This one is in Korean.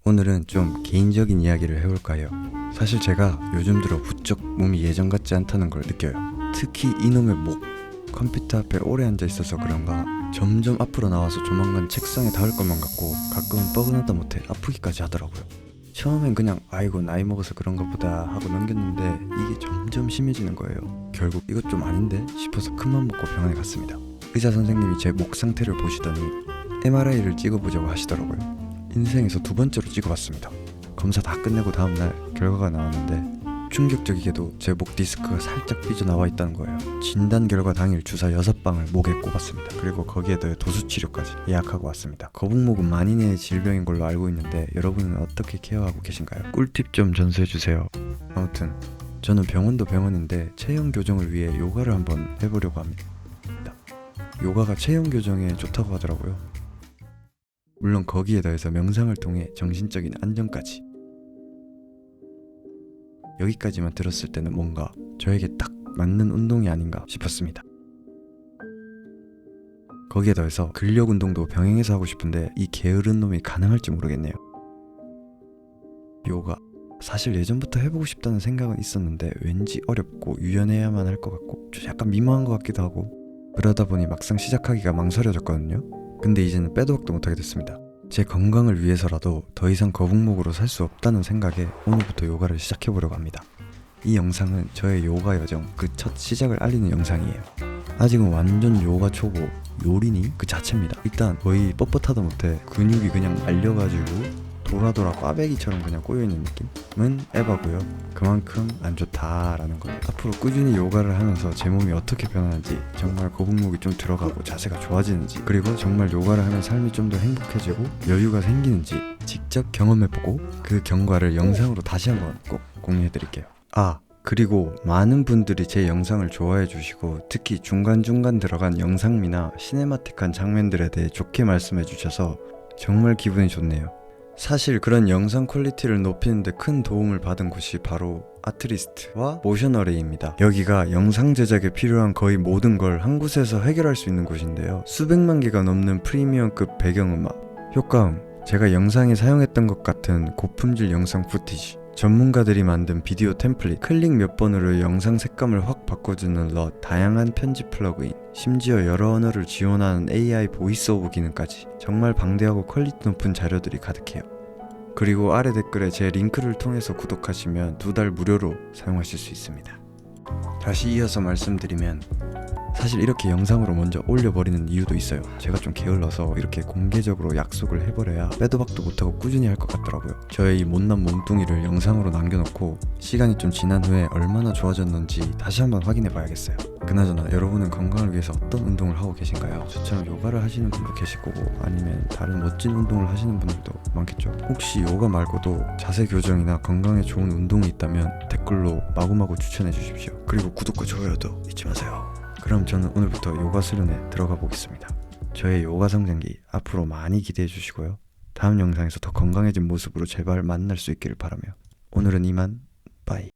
오늘은 좀 개인적인 이야기를 해볼까 해요. 사실 제가 요즘 들어 부쩍 몸이 예전 같지 않다는 걸 느껴요. 특히 이놈의 목, 컴퓨터 앞에 오래 앉아 있어서 그런가 점점 앞으로 나와서 조만간 책상에 닿을 것만 같고 가끔은 뻐근하다 못해 아프기까지 하더라고요. 처음엔 그냥 아이고 나이 먹어서 그런가 보다 하고 넘겼는데 이게 점점 심해지는 거예요. 결국 이것 좀 아닌데 싶어서 큰맘 먹고 병원에 갔습니다. 의사 선생님이 제 목 상태를 보시더니 MRI를 찍어보자고 하시더라고요. 인생에서 두 번째로 찍어봤습니다. 검사 다 끝내고 다음날 결과가 나왔는데 충격적이게도 제 목 디스크가 살짝 삐져나와 있다는 거예요. 진단 결과 당일 주사 6방을 목에 꼽았습니다. 그리고 거기에 더해 도수치료까지 예약하고 왔습니다. 거북목은 만인의 질병인 걸로 알고 있는데 여러분은 어떻게 케어하고 계신가요? 꿀팁 좀 전수해주세요. 아무튼 저는 병원도 병원인데 체형 교정을 위해 요가를 한번 해보려고 합니다. 요가가 체형 교정에 좋다고 하더라고요. 물론 거기에 더해서 명상을 통해 정신적인 안정까지. 여기까지만 들었을 때는 뭔가 저에게 딱 맞는 운동이 아닌가 싶었습니다. 거기에 더해서 근력 운동도 병행해서 하고 싶은데 이 게으른 놈이 가능할지 모르겠네요. 요가 사실 예전부터 해보고 싶다는 생각은 있었는데 왠지 어렵고 유연해야만 할 것 같고 좀 약간 미모한 것 같기도 하고 그러다 보니 막상 시작하기가 망설여졌거든요. 근데 이제는 빼도 박도 못하게 됐습니다. 제 건강을 위해서라도 더 이상 거북목으로 살 수 없다는 생각에 오늘부터 요가를 시작해보려고 합니다. 이 영상은 저의 요가 여정 그 첫 시작을 알리는 영상이에요. 아직은 완전 요가 초보 요린이 그 자체입니다. 일단 거의 뻣뻣하다 못해 근육이 그냥 말려가지고 돌아 꽈배기처럼 그냥 꼬여있는 느낌은 에바고요. 그만큼 안 좋다라는 거예요. 앞으로 꾸준히 요가를 하면서 제 몸이 어떻게 변하는지, 정말 거북목이 좀 들어가고 자세가 좋아지는지, 그리고 정말 요가를 하면 삶이 좀 더 행복해지고 여유가 생기는지 직접 경험해보고 그 경과를 영상으로 다시 한번 꼭 공유해드릴게요. 그리고 많은 분들이 제 영상을 좋아해 주시고 특히 중간중간 들어간 영상미나 시네마틱한 장면들에 대해 좋게 말씀해 주셔서 정말 기분이 좋네요. 사실 그런 영상 퀄리티를 높이는 데 큰 도움을 받은 곳이 바로 아트리스트와 모션어레이입니다. 여기가 영상 제작에 필요한 거의 모든 걸 한 곳에서 해결할 수 있는 곳인데요. 수백만 개가 넘는 프리미엄급 배경음악, 효과음, 제가 영상에 사용했던 것 같은 고품질 영상 푸티지, 전문가들이 만든 비디오 템플릿, 클릭 몇 번으로 영상 색감을 확 바꿔주는 럿, 다양한 편집 플러그인, 심지어 여러 언어를 지원하는 AI 보이스오버 기능까지 정말 방대하고 퀄리티 높은 자료들이 가득해요. 그리고 아래 댓글에 제 링크를 통해서 구독하시면 2달 무료로 사용하실 수 있습니다. 다시 이어서 말씀드리면 사실 이렇게 영상으로 먼저 올려버리는 이유도 있어요. 제가 좀 게을러서 이렇게 공개적으로 약속을 해버려야 빼도 박도 못하고 꾸준히 할 것 같더라고요. 저의 이 못난 몸뚱이를 영상으로 남겨놓고 시간이 좀 지난 후에 얼마나 좋아졌는지 다시 한번 확인해 봐야겠어요. 그나저나 여러분은 건강을 위해서 어떤 운동을 하고 계신가요? 저처럼 요가를 하시는 분도 계실 거고 아니면 다른 멋진 운동을 하시는 분들도 많겠죠. 혹시 요가 말고도 자세 교정이나 건강에 좋은 운동이 있다면 댓글로 마구마구 추천해 주십시오. 그리고 구독과 좋아요도 잊지 마세요. 그럼 저는 오늘부터 요가 수련에 들어가 보겠습니다. 저의 요가 성장기 앞으로 많이 기대해 주시고요. 다음 영상에서 더 건강해진 모습으로 제발 만날 수 있기를 바라며 오늘은 이만. 빠이.